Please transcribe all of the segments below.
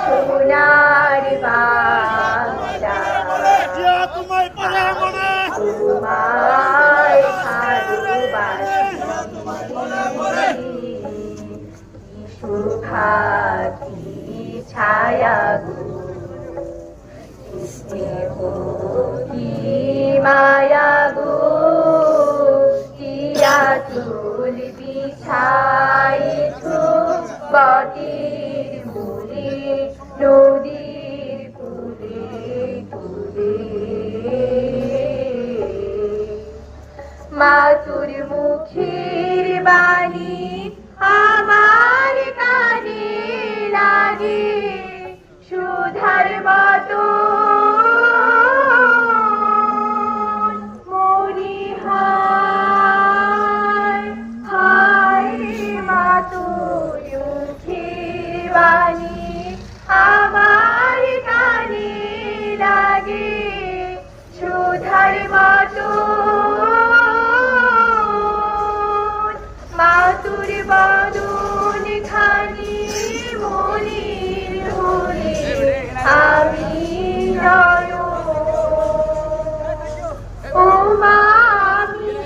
সোনার বাংলা তোমায় ভালোবাসি সুখাতি ছায়া গো স্নেহ কি মায়া গো কিয়া চুল বিছাইছ বটির মূলে নদীর কূলে কূলে মাতুর মুখের বাণী আমার কানে লাগে সুধার মতো মরি হায় হায় মাতুর মুখের বাণী আমার কানে লাগে সুধার মতো মাতুর বদন খানি মলির হলে আমি নয়ন ও মা আমি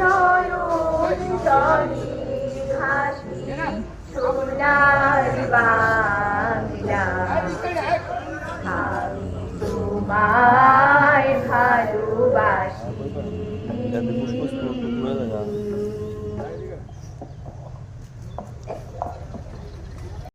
নয়ন জলে ভাসি সোনার বাংলা আমি তোমায় ভালোবাসি